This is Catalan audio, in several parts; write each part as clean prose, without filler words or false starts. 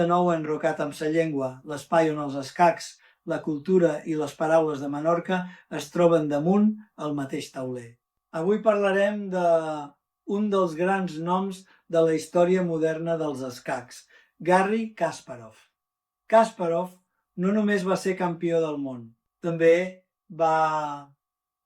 de nou enrocat amb sa llengua, l'espai on els escacs, la cultura i les paraules de Menorca es troben damunt el mateix tauler. Avui parlarem d'un dels grans noms de la història moderna dels escacs, Garry Kasparov. Kasparov no només va ser campió del món, també va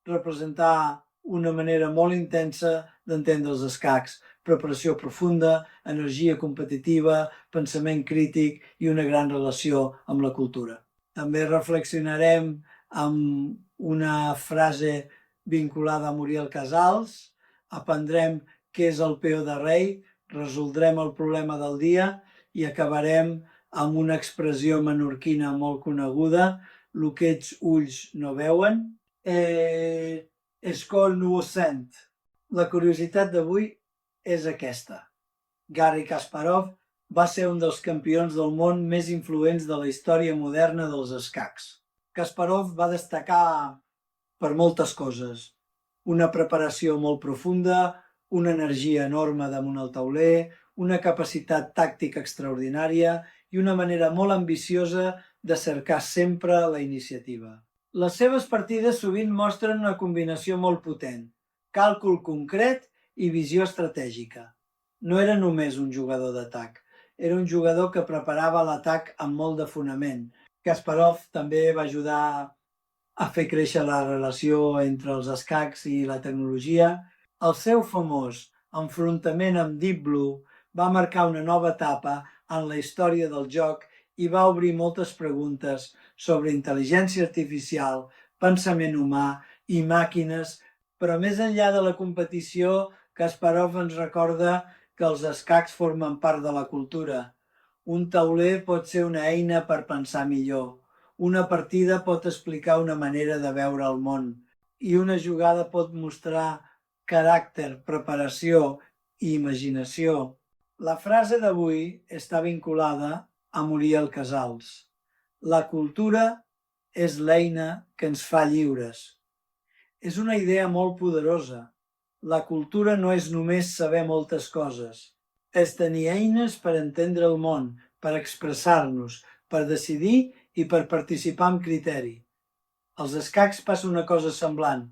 representar una manera molt intensa d'entendre els escacs, preparació profunda, energia competitiva, pensament crític i una gran relació amb la cultura. També reflexionarem amb una frase vinculada a Muriel Casals, aprendrem què és el peó de rei, resoldrem el problema del dia i acabarem amb una expressió menorquina molt coneguda, lo que ets ulls no veuen, Escol no ho sent. La curiositat d'avui és aquesta. Garry Kasparov va ser un dels campions del món més influents de la història moderna dels escacs. Kasparov va destacar per moltes coses. Una preparació molt profunda, una energia enorme damunt el tauler, una capacitat tàctica extraordinària i una manera molt ambiciosa de cercar sempre la iniciativa. Les seves partides sovint mostren una combinació molt potent, càlcul concret i visió estratègica. No era només un jugador d'atac, era un jugador que preparava l'atac amb molt de fonament. Kasparov també va ajudar a fer créixer la relació entre els escacs i la tecnologia. El seu famós enfrontament amb Deep Blue va marcar una nova etapa en la història del joc i va obrir moltes preguntes sobre intel·ligència artificial, pensament humà i màquines, però més enllà de la competició, Kasparov ens recorda que els escacs formen part de la cultura. Un tauler pot ser una eina per pensar millor. Una partida pot explicar una manera de veure el món i una jugada pot mostrar caràcter, preparació i imaginació. La frase d'avui està vinculada a Muriel Casals. La cultura és l'eina que ens fa lliures. És una idea molt poderosa. La cultura no és només saber moltes coses. És tenir eines per entendre el món, per expressar-nos, per decidir i per participar amb criteri. Als escacs passa una cosa semblant.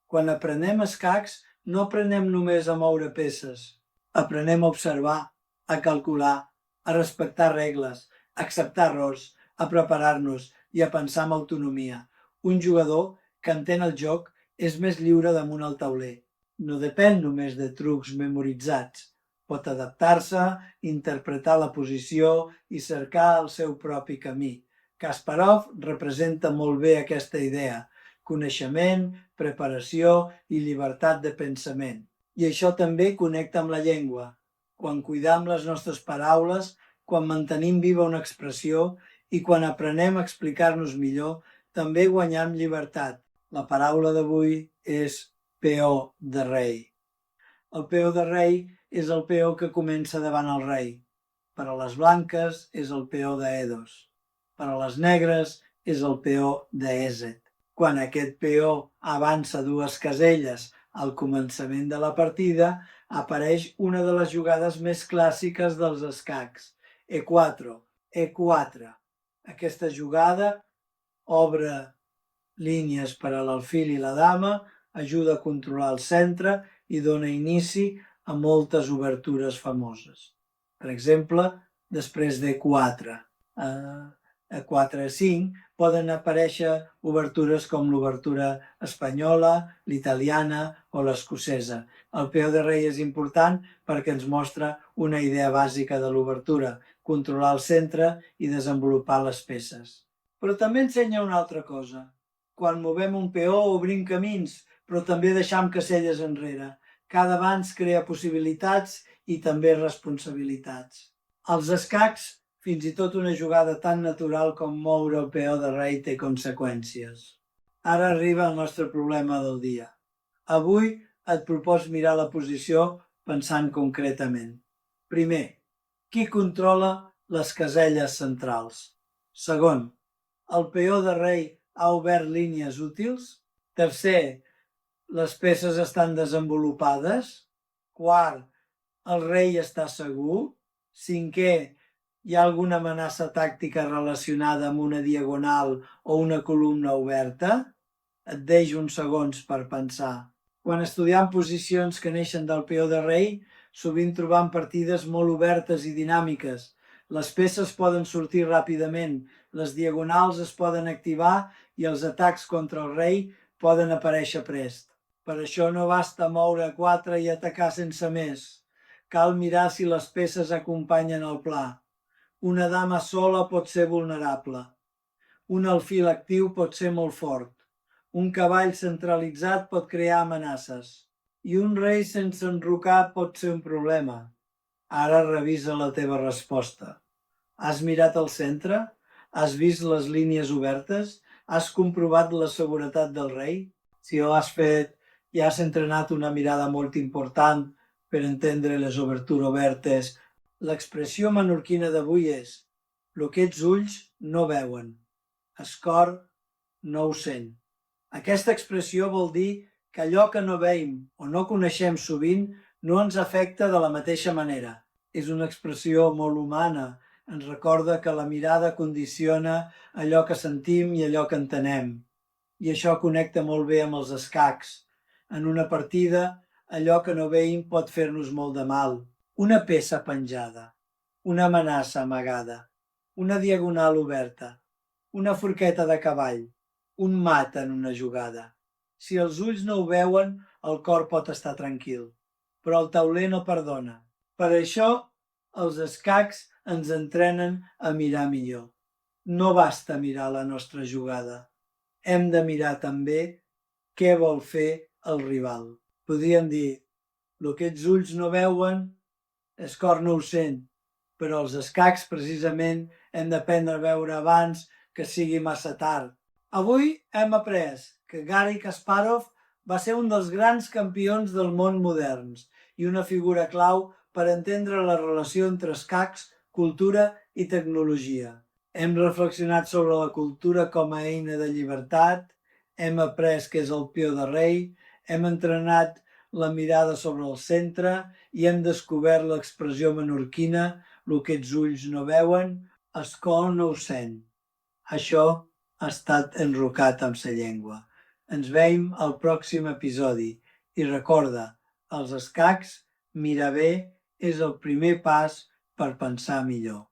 Quan aprenem escacs, no aprenem només a moure peces. Aprenem a observar, a calcular, a respectar regles, a acceptar errors, a preparar-nos i a pensar amb autonomia. Un jugador que entén el joc és més lliure damunt el tauler. No depèn només de trucs memoritzats. Pot adaptar-se, interpretar la posició i cercar el seu propi camí. Kasparov representa molt bé aquesta idea. Coneixement, preparació i llibertat de pensament. I això també connecta amb la llengua. Quan cuidam les nostres paraules, quan mantenim viva una expressió i quan aprenem a explicar-nos millor, també guanyam llibertat. La paraula d'avui és peó de rei. El peó de rei és el peó que comença davant el rei. Per a les blanques és el peó d'Edos. Per a les negres és el peó d'Ezet. Quan aquest peó avança dues caselles al començament de la partida, apareix una de les jugades més clàssiques dels escacs, E4, E4. Aquesta jugada obre línies per a l'alfil i la dama, ajuda a controlar el centre i dona inici a moltes obertures famoses. Per exemple, després d'E4, E4-5, poden aparèixer obertures com l'obertura espanyola, l'italiana o l'escocesa. El peó de rei és important perquè ens mostra una idea bàsica de l'obertura, controlar el centre i desenvolupar les peces. Però també ensenya una altra cosa. Quan movem un peó obrim camins, però també deixam caselles enrere. Cada avanç crea possibilitats i també responsabilitats. Als escacs, fins i tot una jugada tan natural com moure el peó de rei té conseqüències. Ara arriba el nostre problema del dia. Avui et propos mirar la posició pensant concretament. Primer, qui controla les caselles centrals? Segon, el peó de rei ha obert línies útils? Tercer, les peces estan desenvolupades? Quart, el rei està segur? Cinquè, Hi ha alguna amenaça tàctica relacionada amb una diagonal o una columna oberta? Et deixo uns segons per pensar. Quan estudiem posicions que neixen del peó de rei, sovint trobam partides molt obertes i dinàmiques. Les peces poden sortir ràpidament, les diagonals es poden activar i els atacs contra el rei poden aparèixer prest. Per això no basta moure 4 i atacar sense més. Cal mirar si les peces acompanyen el pla. Una dama sola pot ser vulnerable. Un alfil actiu pot ser molt fort. Un cavall centralitzat pot crear amenaces. I un rei sense enrocar pot ser un problema. Ara revisa la teva resposta. Has mirat al centre? Has vist les línies obertes? Has comprovat la seguretat del rei? Si ho has fet i has entrenat una mirada molt important per entendre les obertures obertes, l'expressió menorquina d'avui és «lo que ets ulls no veuen, el cor no ho sent». Aquesta expressió vol dir que allò que no veiem o no coneixem sovint no ens afecta de la mateixa manera. És una expressió molt humana, ens recorda que la mirada condiciona allò que sentim i allò que entenem. I això connecta molt bé amb els escacs. En una partida, allò que no veiem pot fer-nos molt de mal. Una peça penjada, una amenaça amagada, una diagonal oberta, una forqueta de cavall, un mat en una jugada. Si els ulls no ho veuen, el cor pot estar tranquil, però el tauler no perdona. Per això, els escacs ens entrenen a mirar millor. No basta mirar la nostra jugada. Hem de mirar també què vol fer el rival. Podríem dir, el que els ulls no veuen, el cor no ho sent, però els escacs precisament hem d'aprendre a veure abans que sigui massa tard. Avui hem après que Garry Kasparov va ser un dels grans campions del món moderns i una figura clau per entendre la relació entre escacs, cultura i tecnologia. Hem reflexionat sobre la cultura com a eina de llibertat, hem après què és el peó de rei, hem entrenat la mirada sobre el centre i hem descobert l'expressió menorquina, el que els ulls no veuen, el cor no ho sent. Això ha estat enrocat amb sa llengua. Ens veiem al pròxim episodi i recorda, els escacs, mirar bé és el primer pas per pensar millor.